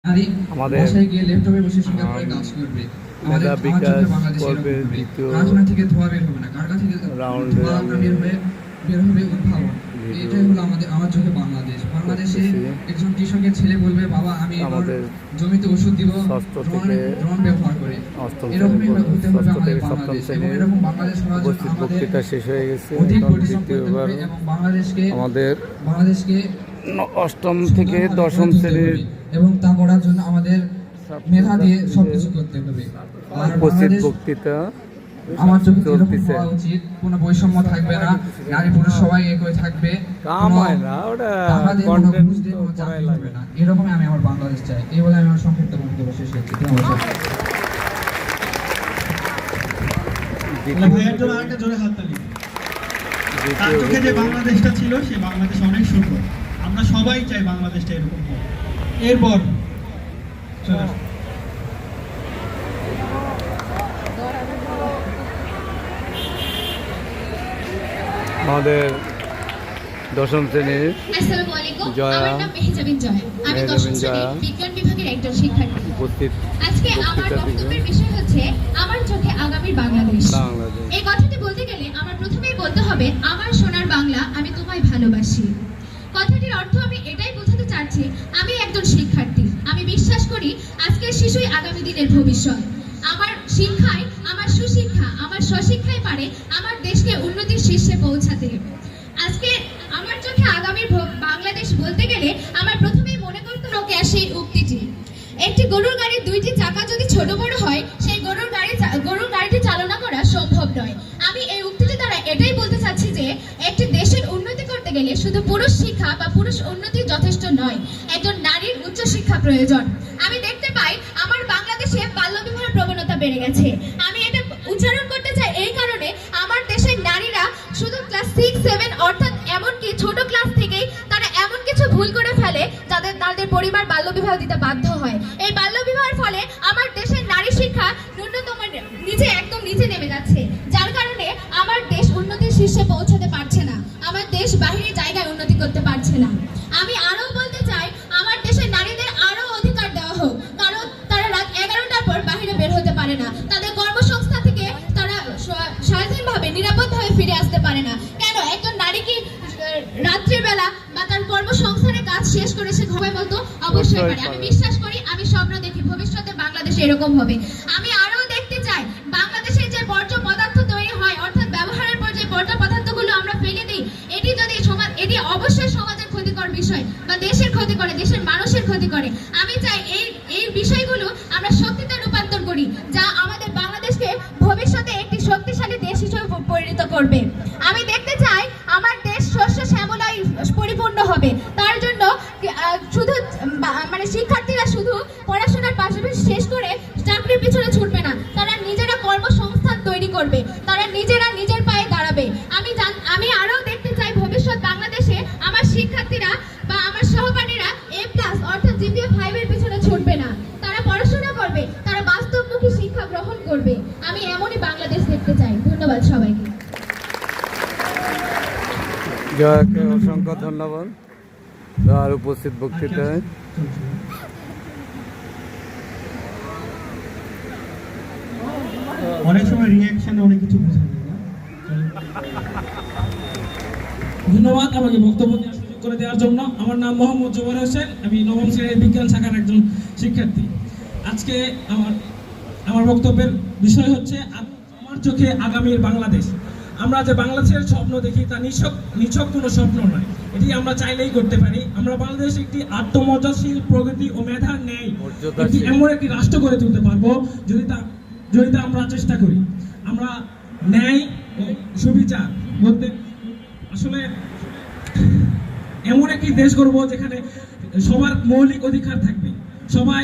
আমাদের বাসায় গিয়ে ল্যাপটপে বসে শিক্ষা করে কাজ করবে। আমাদের বিকাশ বাংলাদেশে পর্বের দ্বিতীয় কারখানা থেকে ধোঁয়া বের হবে না, কারখানা থেকে রাউন্ডে ধোঁয়া বের হবে উদ্ভাবন। এটাই হলো আমার চোখে বাংলাদেশ। বাংলাদেশে একজন কৃষকের ছেলে বলবে, বাবা আমি আমাদের জমিতে ওষুধ দিব ষষ্ঠ থেকে ড্রোন ব্যবহার করে। অষ্টম এরকমই হতে হবে ষষ্ঠ থেকে আমাদের সপ্তম বাংলাদেশ। এবং শ্রেণীর এরকম বাংলাদেশ হওয়ার জন্য উপস্থিত আমাদের বক্তৃতা শেষ হয়ে গেছে। অধিক এখন পরিশ্রম করতে দ্বিতীয়বার হবে এবং আমাদের বাংলাদেশকে অষ্টম থেকে দশম শ্রেণীর এবং তা করার জন্য আমাদের মেধা দিয়ে সবকিছু করতে হবে। আর উপস্থিত বাংলাদেশ বক্তৃতা আমার চোখে এরকম চলতেছে। হওয়া উচিত, কোনো বৈষম্য থাকবে না, নারী পুরুষ সবাই একই থাকবে, এরকমই আমি আমার বাংলাদেশ চাই। এই বলে আমি আমার সংক্ষিপ্ত বক্তব্য শেষ করছি। ভাইয়ের জন্য আরেকটা জোরে হাততালি। তার চোখে যে বাংলাদেশটা ছিল সেই বাংলাদেশ অনেক সুন্দর। আমরা সবাই চাই বাংলাদেশটা এরকম হোক। এরপর চলে আসুন। আমাদের দশম শ্রেণীর আসসালামু আলাইকুম। জয়া, আমার নাম মেহজাবিন জয়া। আমি দশম শ্রেণীর বিজ্ঞান বিভাগের একজন শিক্ষার্থী। উপস্থিত আজকে আমার বক্তব্যের বিষয় হচ্ছে আমার চোখে আগামীর বাংলাদেশ। এই কথাটি বলতে গেলে আমার প্রথমেই বলতে হবে, আমার সোনার বাংলা, আমি তোমায় ভালোবাসি। কথাটির অর্থ আমি এটাই বোঝাতে চাচ্ছি, আমি একজন শিক্ষার্থী। আমি বিশ্বাস করি আজকের শিশুই আগামী দিনের ভবিষ্যৎ। আমার শিক্ষায়, আমার সুশিক্ষা, আমার স্বশিক্ষায় পারে আমার দেশকে উন্নতির শীর্ষে পৌঁছাতে। আজকে আমার চোখে আগামীর বাংলাদেশ বলতে গেলে আমার প্রথমেই মনে করতে হবে সেই উক্তিটি, একটি গরুর গাড়ির দুইটি চাকা যদি ছোট বড় হয়, সেই গরুর গাড়িটি চালনা করা সম্ভব নয়। আমি এই উক্তিটি দ্বারা এটাই বলতে চাচ্ছি যে একটি দেশের উন্নতি করতে গেলে শুধু পুরুষ শিক্ষা বা পুরুষ উন্নতি যথেষ্ট নয়, একজন নারীর উচ্চ শিক্ষা প্রয়োজন। আমি দেখতে পাই আমার বাংলাদেশে বাল্যবিবাহের প্রবণতা বেড়ে গেছে। আমি এটা উচ্চারণ করতে চাই এই কারণে, আমার দেশের নারীরা শুধু ক্লাস 6, 7 অর্থাৎ এমনকি ছোট ক্লাস থেকেই তারা এমন কিছু ভুল করে ফেলে যাদের তাদের পরিবার বাল্যবিবাহ দিতে বাধ্য হয়। এই বাল্যবিবাহের ফলে আমার দেশের নারী শিক্ষা ন্যূনতম একদম নিচে নেমে যাচ্ছে, যার কারণে আমার দেশ উন্নতির শীর্ষে পৌঁছাতে পারছে না, আমার দেশ বাহিরের জায়গায় উন্নতি করতে পারছে না। আমি আরো বলতে চাই, আমার দেশের নারীদের আরো অধিকার দেওয়া হোক, কারণ তারা রাত 11টার পর বাহিরে বের হতে পারে না, তাদের কর্মসংস্থান থেকে তারা স্বাধীনভাবে নিরাপদভাবে ফিরে আসতে পারে না। কেন একজন নারী কি রাত্রির বেলা বা তার কর্মসংস্থানের কাজ শেষ করে সে ঘুমায় বলতো? অবশ্যই পারে। আমি বিশ্বাস করি, আমি স্বপ্ন দেখি ভবিষ্যতে বাংলাদেশে এরকম হবে। আমি আরো দেখতে চাই বাংলাদেশে যে বর্জ্য পদার্থ তৈরি হয়, অর্থাৎ ব্যবহারের পর যে বর্জ্য পদার্থগুলো আমরা ফেলে দিই, এটি অবশ্যই সমাজের ক্ষতিকর বিষয় বা দেশের ক্ষতি করে, দেশের মানুষের ক্ষতি করে। আমি চাই এই বিষয়গুলো আমরা শক্তিতে রূপান্তর করি, যা আমাদের বাংলাদেশকে ভবিষ্যতে একটি শক্তিশালী দেশ হিসেবে পরিণত করবে। আমি দেখতে চাই আমার দেশ শস্য শ্যামলায় পরিপূর্ণ হবে। তার জন্য শুধু শিক্ষার্থীরা শুধু পড়াশোনার পাশাপাশি শেষ করে চাকরির পিছনে ছুটবে না, তারা নিজেরা কর্মসংস্থান তৈরি করবে, তারা নিজেরা নিজের পায়ে দাঁড়াবে। আমি আরো দেখতে চাই ভবিষ্যৎ বাংলাদেশে আমার শিক্ষার্থীরা বা আমার সহপাঠীরা A+ অর্থাৎ GPA 5 এর পিছনে ছুটবে না, তারা পড়াশোনা করবে, তারা বাস্তবমুখী শিক্ষা গ্রহণ করবে। আমি এমনই বাংলাদেশ দেখতে চাই। ধন্যবাদ সবাইকে। জয়াকে অসংখ্য ধন্যবাদ আর উপস্থিত বক্তৃতায়। অনেক সময় রিঅ্যাকশনে অনেক কিছু বোঝা যায় না। ধন্যবাদ আমাকে বক্তব্য দেওয়ার সুযোগ করে দেওয়ার জন্য। আমার নাম মোহাম্মদ জোবার হোসেন, আমি নবম শ্রেণীর বিজ্ঞান শাখার একজন শিক্ষার্থী। আজকে আমার বক্তব্যের বিষয় হচ্ছে আমার চোখে আগামীর বাংলাদেশ। আমরা যে বাংলাদেশের স্বপ্ন দেখি তা নিছক কোনো স্বপ্ন নয়, এটি আমরা চাইলেই করতে পারি। আমরা বাংলাদেশ একটি আত্মমর্যাদাশীল, প্রগতি ও মেধার ন্যায় এমন একটি রাষ্ট্র গড়ে তুলতে পারবো যদি তা আমরা চেষ্টা করি। আমরা ন্যায় ও সুবিচার বলতে আসলে এমন একটি দেশ গড়ব যেখানে সবার মৌলিক অধিকার থাকবে, সবাই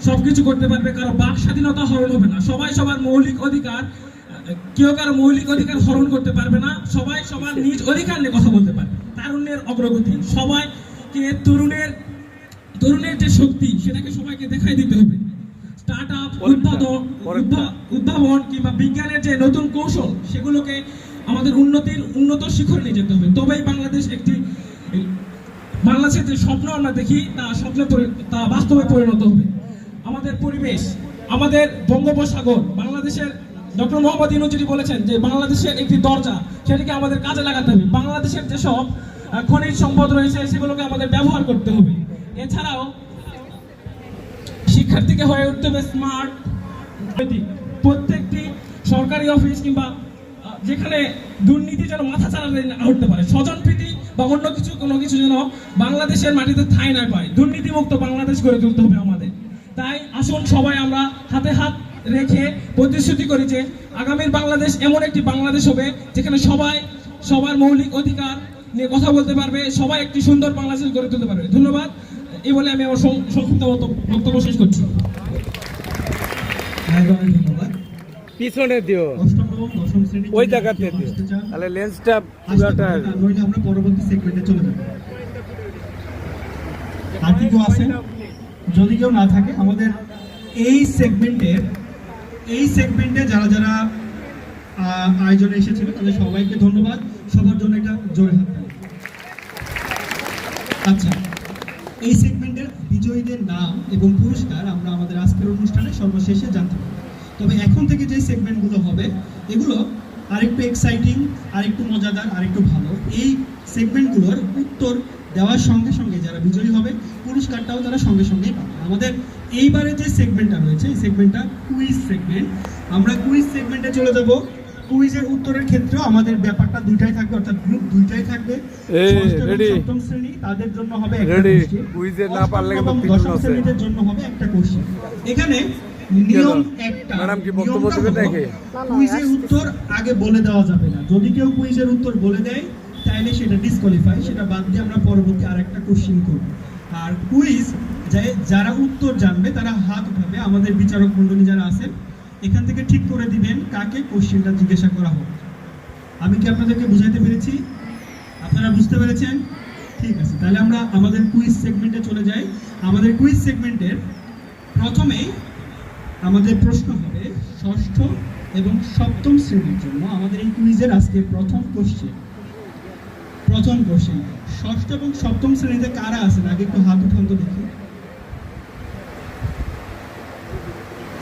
সবকিছু করতে পারবে, কারো বাক স্বাধীনতা হরণ হবে না, সবাই সবার মৌলিক অধিকার, কেউ কারো মৌলিক অধিকার হরণ করতে পারবে না, সবাই সবার নিজ অধিকার নিয়ে কথা বলতে পারবে। তারুণ্যের অগ্রগতি, সবাইকে তরুণের যে শক্তি সেটাকে সবাইকে দেখাই দিতে হবে। স্টার্ট আপ, উদ্ভাবন কিংবা বিজ্ঞানের যে নতুন কৌশল, সেগুলোকে আমাদের উন্নত শিখরে নিয়ে যেতে হবে। তবেই বাংলাদেশ একটি বাংলাদেশের যে স্বপ্ন আমরা দেখি তা বাস্তবে পরিণত হবে। আমাদের পরিবেশ, আমাদের বঙ্গোপসাগর, বাংলাদেশের ডক্টর মোহাম্মদ ইউনূস যেটি বলেছেন যে বাংলাদেশের একটি দরজা, সেটিকে আমাদের কাজে লাগাতে হবে। বাংলাদেশের যেসব খনিজ সম্পদ রয়েছে সেগুলোকে আমাদের ব্যবহার করতে হবে। এছাড়াও শিক্ষার্থীকে হয়ে উঠতে হবে স্মার্ট। প্রত্যেকটি সরকারি অফিস কিংবা যেখানে দুর্নীতি যেন মাথা চালাতে না উঠতে পারে, স্বজনপ্রীতি বা অন্য কোনো কিছু যেন বাংলাদেশের মাটিতে ঠাঁই না পায়। দুর্নীতিমুক্ত বাংলাদেশ গড়ে তুলতে হবে আমাদের। তাই আসুন সবাই আমরা হাতে হাত রেখে প্রতিশ্রুতি করি যে আগামীর বাংলাদেশ এমন একটি বাংলাদেশ হবে যেখানে সবাই সবার মৌলিক অধিকার নিয়ে কথা বলতে পারবে, সবাই একটি সুন্দর বাংলাদেশ গড়ে তুলতে পারবে। ধন্যবাদ। এই বলে আমি আমার সংক্ষিপ্ত বক্তব্য শেষ করছি। ধন্যবাদ। পিছনে দিও, অষ্টম এবং দশম শ্রেণী ওই জায়গাতে দিও, তাহলে লেন্সটা পুরাটা নইলে আমরা পরবর্তী সেগমেন্টে চলে যাব। আর কি কেউ আছেন? যদি কেউ না থাকে, আমাদের এই সেগমেন্টে যারা যারা আয়োজনে এসেছিল তাদের সবাইকে ধন্যবাদ। সবার জন্য একটা জোরে হাততালি। আচ্ছা, এই সেগমেন্টের বিজয়ীদের নাম এবং পুরস্কার আমরা আমাদের আজকের অনুষ্ঠানে সর্বশেষে জানতে পারব। তবে এখন থেকে যে সেগমেন্টগুলো হবে এগুলো আরেকটু এক্সাইটিং, আরেকটু মজাদার, আরেকটু ভালো। এই সেগমেন্টগুলোর উত্তর দেওয়ার সঙ্গে সঙ্গে যারা বিজয়ী হবে পুরস্কারটাও তারা সঙ্গে সঙ্গেই পাবে। আমাদের এইবারে যে সেগমেন্টটা রয়েছে এই সেগমেন্টটা কুইজ সেগমেন্ট। আমরা কুইজ সেগমেন্টে চলে যাব। কুইজের উত্তরের ক্ষেত্রেও আমাদের ব্যাপারটা দুইটাই থাকবে, অর্থাৎ গ্রুপ দুইটাই থাকবে। ষষ্ঠ এবং সপ্তম শ্রেণী তাদের জন্য হবে একটা কোশ্চেন, কুইজে না পারলে অষ্টম এবং দশম শ্রেণীদের জন্য হবে একটা কোশ্চেন। এখানে নিয়ম একটা, ম্যাডাম কি বক্তব্য দেবে নাকি? কুইজের উত্তর আগে বলে দেওয়া যাবে না। যদি কেউ কুইজের উত্তর বলে দেয় তাহলে সেটা ডিসকোয়ালিফাই, সেটা বাদ দিয়ে আমরা পরবর্তী আরেকটা কোশ্চেন করব। আর কুইজ যারা উত্তর জানবে তারা হাত উঠাবে। আমাদের বিচারক মণ্ডলী যারা আছেন এখান থেকে ঠিক করে দিবেন কাকে কোশ্চেনটা জিজ্ঞাসা করা হবে। আমি কি আপনাদেরকে বুঝাইতে পেরেছি? আপনারা বুঝতে পেরেছেন? ঠিক আছে, তাহলে আমরা আমাদের কুইজ সেগমেন্টে চলে যাই। আমাদের কুইজ সেগমেন্টের প্রথমেই আমাদের প্রশ্ন হবে ষষ্ঠ এবং সপ্তম শ্রেণীর জন্য। আমাদের এই কুইজের আজকে প্রথম কোশ্চেন ষষ্ঠ এবং সপ্তম শ্রেণীতে কারা আছেন আগে একটু হাত উঠান তো দেখি।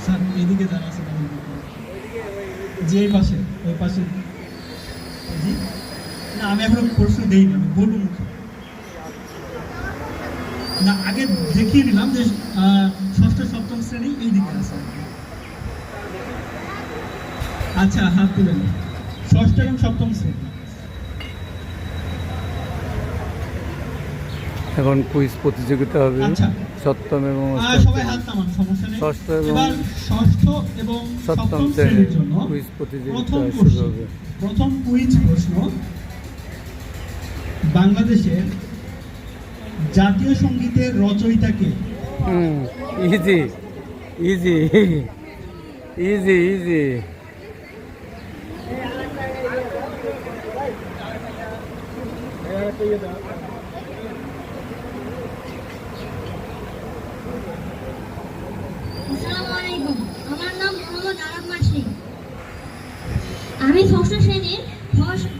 স্যার এদিকে যারা আছেন যে এই পাশে, ওই পাশে জি না, আমি এখনো প্রশ্ন দেইনি, আমি বলবো মুখে না, আগে দেখিয়ে নিলাম যে ষষ্ঠ সপ্তম শ্রেণী এই দিকে আছে। আচ্ছা, হাত তুলেন। ষষ্ঠ এবং সপ্তম শ্রেণী। এখন কুইজ প্রতিযোগিতা হবে আচ্ছা, সপ্তম এবং সবাই হাত নামান, সমস্যা নেই। ষষ্ঠ এবং এবার ষষ্ঠ এবং সপ্তম সপ্তম শ্রেণীর জন্য কুইজ প্রতিযোগিতা প্রথম শুরু প্রশ্ন, হবে। প্রথম কুইজ প্রশ্ন, বাংলাদেশের জাতীয় সঙ্গীতের রচয়িতা কে? Easy easy easy easy. আসসালামু আলাইকুম। আমার নাম মোহাম্মদ আরব মাসি। আমি ষষ্ঠ শ্রেণীর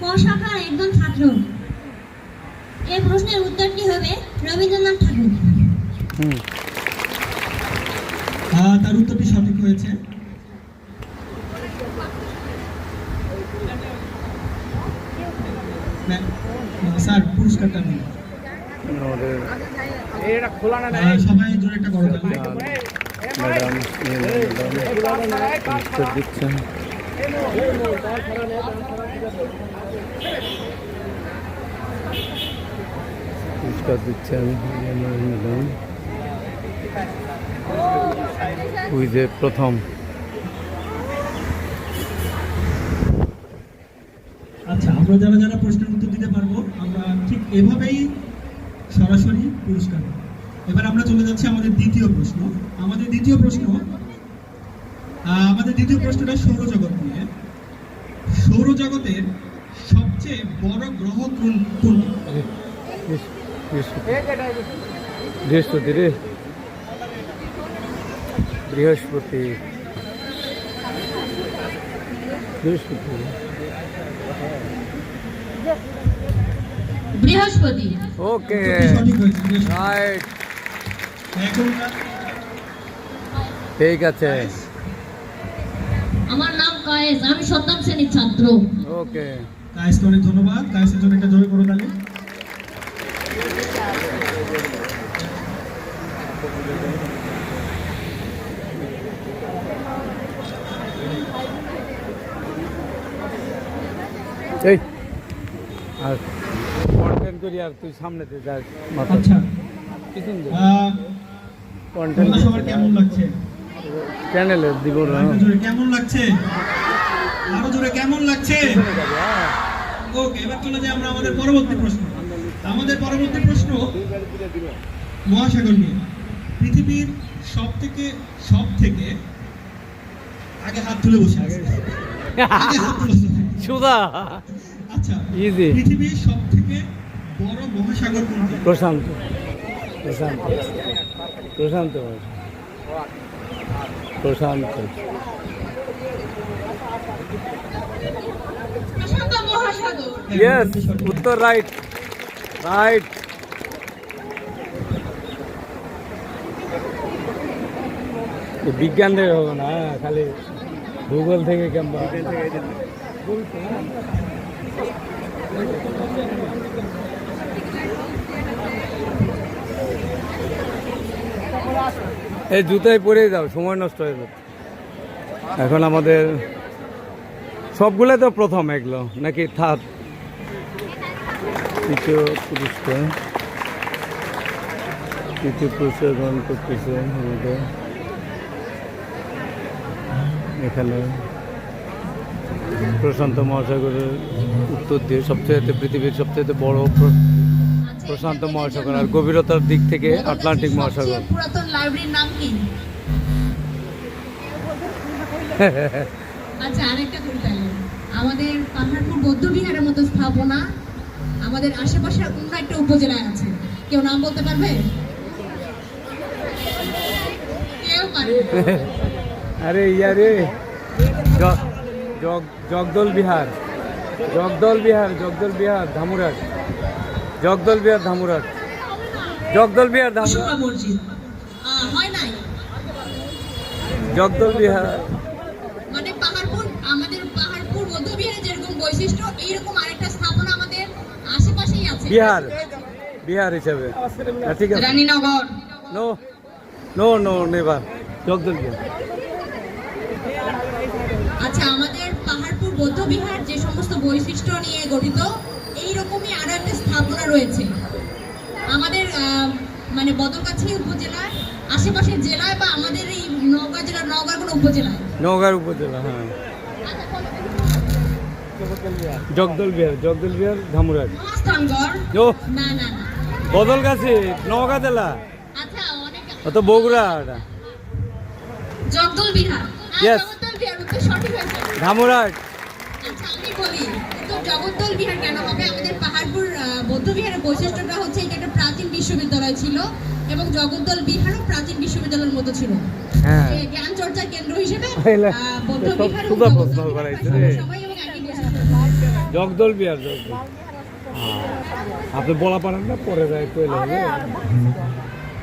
ক শাখার একজন ছাত্র। এই প্রশ্নের উত্তরটি হবে রবীন্দ্রনাথ ঠাকুর। তার উত্তরটি সঠিক হয়েছে। স্যার পুরস্কারটা নিন। সবাই জোরে একটা বড় তালি। ম্যাডাম উত্তর দিচ্ছেন। পুরস্কার দিচ্ছেন ম্যাডাম। কুইজে প্রথম। আচ্ছা, আমরা যারা যারা প্রশ্নের উত্তর দিতে পারবো আমরা ঠিক এভাবেই সরাসরি পুরস্কার পাবো। এবার আমরা চলে যাচ্ছি আমাদের দ্বিতীয় প্রশ্ন। আমাদের দ্বিতীয় প্রশ্নটা সৌরজগৎ নিয়ে। সৌরজগতের সবচেয়ে বড় গ্রহ কোনটি? বৃহস্পতি রে, বৃহস্পতি বৃহস্পতি বৃহস্পতি। ওকে সঠিক হয়েছে বৃহস্পতি। রাইট, এখন ঠিক আছে। আমার নাম কায়েস, আমি 7ম শ্রেণীর ছাত্র। ওকে, কায়েসকে অনেক ধন্যবাদ। কায়েসের জন্য একটা জয় করো তাহলে। এই আর কন্টেন্ট করি, আর তুই সামনে দে যা মাথা আচ্ছা, পিছন দে তোমাদের সবার কন্টেন্ট কেমন লাগছে? চ্যানেলে দিব না। আরেকটু জোরে কেমন লাগছে? আরো জোরে কেমন লাগছে? ওকে, এবার চলে যাই আমরা আমাদের পরবর্তী প্রশ্ন। আমাদের পরবর্তী প্রশ্ন মহাসাগর নিয়ে। পৃথিবীর সব থেকে আগে হাত তুলে বসে আছে। আগে হাত তুলে বসে আছে। সুদা আচ্ছা, Easy. পৃথিবীর সব থেকে বড় মহাসাগর কোনটি? প্রশান্ত প্রশান্ত প্রশান্ত প্রশান্ত প্রশান্ত মহাসাগর। ইয়েস, উত্তর রাইট রাইট। বিজ্ঞান থেকে হবে না, খালি ভূগোল থেকে কেমন এই জুতায় পরে যাও, সময় নষ্ট হয়ে যাবে। এখন আমাদের সবগুলো তো প্রথম, এগুলো নাকি থার্ড? তৃতীয় পুরস্কার গ্রহণ করতেছে আমাদের এখানে প্রশান্ত মহাসাগরের উত্তর দিয়ে পৃথিবীর সবচেয়ে বড় প্রশান্ত মহাসাগর, আর গভীরতার দিক থেকে আটলান্টিক মহাসাগর। সবচেয়ে পুরাতন লাইব্রেরির নাম কি? আচ্ছা, আরেকটা করি তাহলে। আমাদের পাহাড়পুর বৌদ্ধবিহারের মতো স্থাপনা আমাদের আশেপাশের অন্য একটা উপজেলায় আছে, কেউ নাম বলতে পারবে? কেউ পারবে না। আরে ইয়ারে জগদল বিহার ধামুরাট। কুসুমা মসজিদ। হয় নাই। জগদল বিহার মানে আমাদের পাহাড়পুর বৌদ্ধবিহারে যেরকম বৈশিষ্ট্য, এইরকম আরেকটা স্থাপনা আমাদের আশেপাশেই আছে। বিহার হিসাবে। ঠিক আছে, রানীনগর। No never, Jagdal Vihar. আচ্ছা, আমাদের পাহাড়পুর বৌদ্ধবিহার যে সমস্ত বৈশিষ্ট্য নিয়ে গঠিত, এইরকমই আরো একটা স্থাপনা রয়েছে আমাদের মানে বদলগাছি উপজেলার আশেপাশের জেলায়, বা আমাদের এই নওগাঁ জেলার নওগাঁর কোনো উপজেলায়। নওগাঁর উপজেলা, হ্যাঁ। জগদল বিহার ধামুরাট। মহাস্থানগড়। ও না না না। বদলগাছি, নওগাঁ জেলা। আচ্ছা, অনেক। অত বগুড়া ওটা। জগদল বিহার। Yes. জগদ্দল বিহার উত্তর সঠিক হয়েছে। ধামুরাট। আচ্ছা, আমি বলি তো জগদ্দল বিহার কেন হবে? আমাদের পাহাড়পুর বৌদ্ধবিহারের বৈশিষ্ট্যটা হচ্ছে এটা একটা প্রাচীন বিশ্ববিদ্যালয় ছিল, এবং জগদ্দল বিহারও প্রাচীন বিশ্ববিদ্যালয়ের মতো ছিল। হ্যাঁ। জ্ঞান চর্চার কেন্দ্র হিসেবে এলে, বৌদ্ধবিহার সব সুদা প্রশ্ন করাইছে রে। সবাই এবং একই বৈশিষ্ট্য। জগদল বিহার। আপনি বলা পারেন না, পরে যায় কইলে হবে।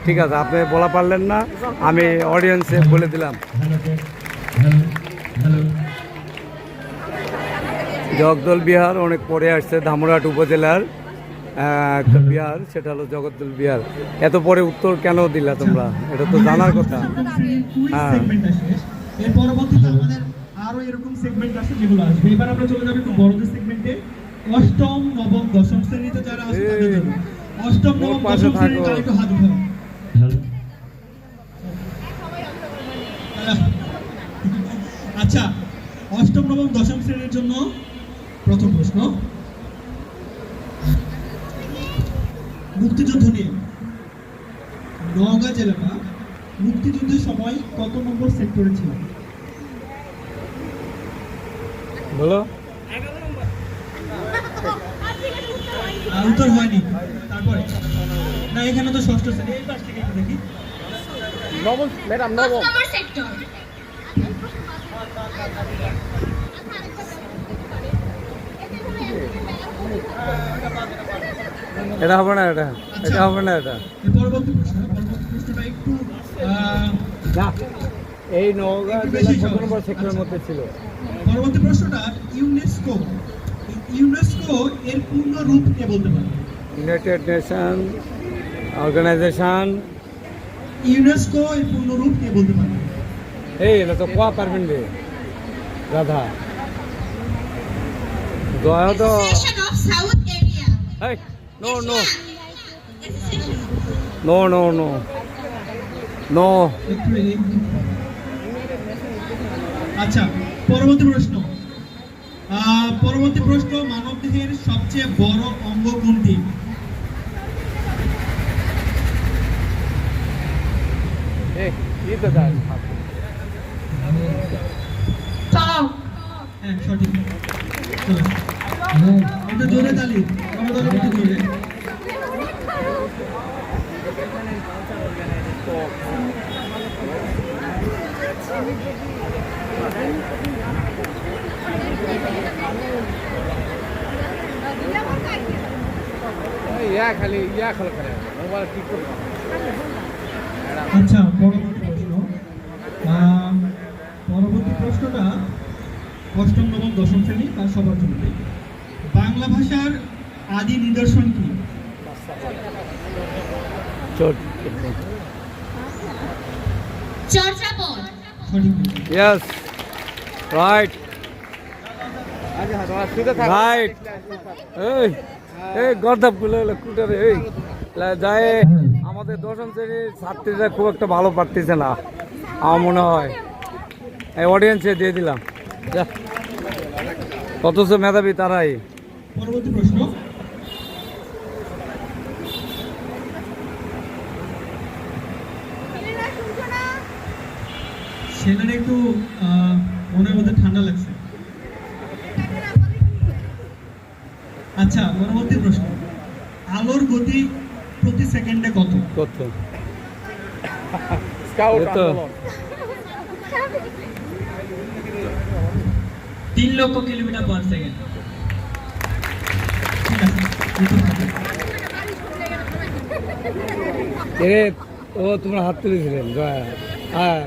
ঠিক আছে, আপনি বলা পারলেন না, আমি অডিয়েন্সে বলে দিলাম। জগদল বিহার অনেক পরে আসছে, ধামুরাট উপজেলার একটা বিহার, সেটা হলো জগদ্দল বিহার। এত পরে উত্তর কেন দিলা তোমরা? এটা তো জানার কথা। হ্যাঁ। এর পরবর্তীতে আমাদের আরো এরকম সেগমেন্ট আছে যেগুলো আসবে। এবার আমরা চলে যাবো একটু বড়দের সেগমেন্টে। অষ্টম, নবম, দশম শ্রেণীতে যারা আছে তাদের জন্য। অষ্টম, নবম, দশম শ্রেণীর যারা একটু হাত উঠাও। আচ্ছা, অষ্টম, নবম, দশম শ্রেণীর জন্য প্রথম প্রশ্ন মুক্তিযুদ্ধ নিয়ে। নওগাঁ জেলাটা মুক্তিযুদ্ধের সময় কত নম্বর সেক্টরে ছিল? বলো। উত্তর হয়নি। তারপরে না, এখানে তো ষষ্ঠ শ্রেণী। এই পাশ থেকে একটু দেখি। নবম ম্যাডাম, নবম। 5 নম্বর সেক্টর। এটা হবে না, এটা এটা হবে না, এটা এর পরবর্তী প্রশ্নটা একটু না, এই নওগাঁ জেলা কত নম্বর সেক্টরের মধ্যে ছিল? পরবর্তী প্রশ্নটা ইউনেস্কো। ইউনেস্কো এর পূর্ণ রূপ কে বলতে পারে? United nation organisation. ইউনেস্কো এর পূর্ণ রূপ কে বলতে পারে? এই এটা তো কোয়া পারবেন রে রাধা দয়া তো Association of South Area. এই no no Association. No no no no একটু আচ্ছা, পরবর্তী প্রশ্ন। পরবর্তী প্রশ্ন, মানবদেহের সবচেয়ে বড় অঙ্গ কোনটি? এই এই তো দাঁড় Top. হ্যাঁ, সঠিক। চলো। একটু জোরে তালি, আমাদের একটু জোরে। ইয়া খালি ইয়া খেলা করে মোবাইল ঠিক করে আচ্ছা, পরবর্তী প্রশ্ন। পরবর্তী প্রশ্নটা অষ্টম, নবম, দশম শ্রেণী বা সবার জন্য। বাংলা ভাষার আদি নিদর্শন কি? চট চর্যাপদ। সঠিক। ইয়েস রাইট রাইট এই এই গর্দাপগুলো কুটারে এই যায় আমাদের দশম শ্রেণীর ছাত্রীরা খুব একটা ভালো পারতেছে না আমার মনে হয়। এই অডিয়েন্সে দিয়ে দিলাম যা। অথচ মেধাবী তারাই। পরবর্তী প্রশ্ন। সেনার একটু মনের মধ্যে ঠান্ডা লাগছে। আচ্ছা, পরবর্তী প্রশ্ন। আলোর গতি প্রতি সেকেন্ডে কত? কত? স্কাউট তো 3 লক্ষ কিলোমিটার পার সেকেন্ড। ঠিক আছে, উত্তর সঠিক। এ ও তোমরা হাত তুলেছিলেন জয়া। হ্যাঁ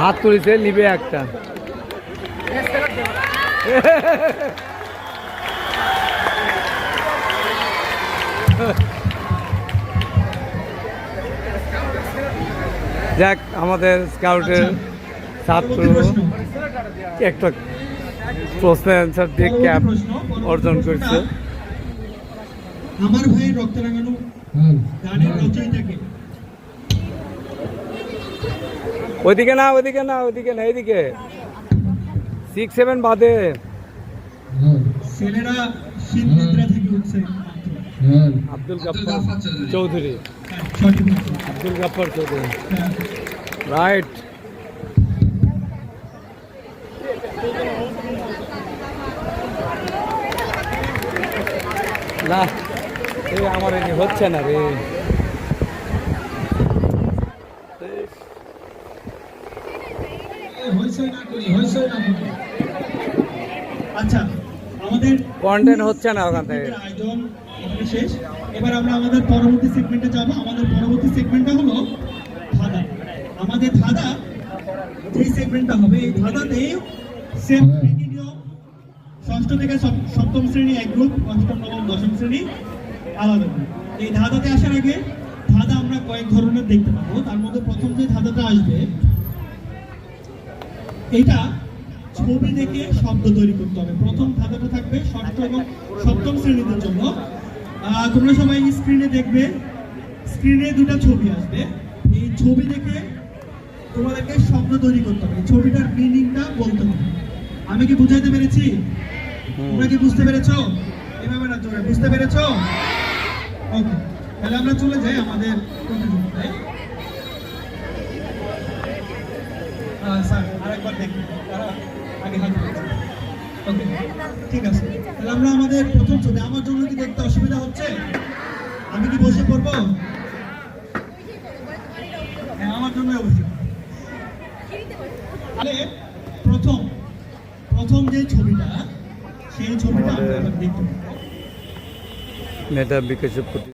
হাত তুলেছে নিবে একটা। যাক, আমাদের স্কাউটের ছাত্র পরবর্তী প্রশ্ন। একটা প্রশ্নের অ্যান্সার দিয়ে ক্যাপ অর্জন করছে। আমার ভাইয়ের রক্ত রাঙানো গানের রচয়িতাকে? ওইদিকে না, ওইদিকে না, ওইদিকে না, এইদিকে 6-7 বাদে। ছেলেরা শীত নিদ্রা থেকে উঠছে। আব্দুল গাফফার চৌধুরী। হ্যাঁ, সঠিক উত্তর। আব্দুল গাফফার চৌধুরী হ্যাঁ। রাইট। না এই আমার এই হচ্ছে না রে। আচ্ছা, আমাদের কন্টেন্ট হচ্ছে না ওখান থেকে। আয়োজন এখানে শেষ। এবার আমরা আমাদের পরবর্তী সেগমেন্টে যাব। আমাদের পরবর্তী সেগমেন্টটা হলো ধাঁধা। আমাদের ধাঁধা যে সেগমেন্টটা হবে, এই ধাঁধাতে সেম একই নিয়ম। ষষ্ঠ থেকে সপ্তম শ্রেণী এক গ্রুপ, অষ্টম, নবম, দশম শ্রেণী আলাদা গ্রুপ। এই ধাঁধাতে আসার আগে ধাঁধা আমরা কয়েক ধরনের দেখতে পাবো। তার মধ্যে প্রথম যে ধাঁধাটা আসবে, এটা ছবি দেখে শব্দ তৈরি করতে হবে। প্রথম ধাঁধাটা থাকবে ষষ্ঠ এবং সপ্তম শ্রেণীদের জন্য। তোমরা সবাই স্ক্রিনে দেখবে, স্ক্রিনে দুটো ছবি আসবে। এই ছবি দেখে তোমাদেরকে শব্দ তৈরি করতে হবে, ছবিটার মিনিংটা বলতে হবে। আমি কি বুঝাইতে পেরেছি? তোমরা কি বুঝতে পেরেছো? এভাবে না জোরে, বুঝতে পেরেছো? ওকে, তাহলে আমরা চলে যাই আমাদের প্রতিযোগিতায়। স্যার আরেকবার দেখুন, আগে হাত তুলেছে। ওকে, ঠিক আছে। তাহলে আমরা আমাদের প্রথম ছবি, আমার জন্য কি দেখতে অসুবিধা হচ্ছে? আমি কি বসে পড়বো? হ্যাঁ, আমার জন্য অবশ্যই। তাহলে প্রথম প্রথম যে ছবিটা সেই ছবিটা আমরা আমাদের এবার দেখতে পাবো। মেধা বিকাশের প্রতি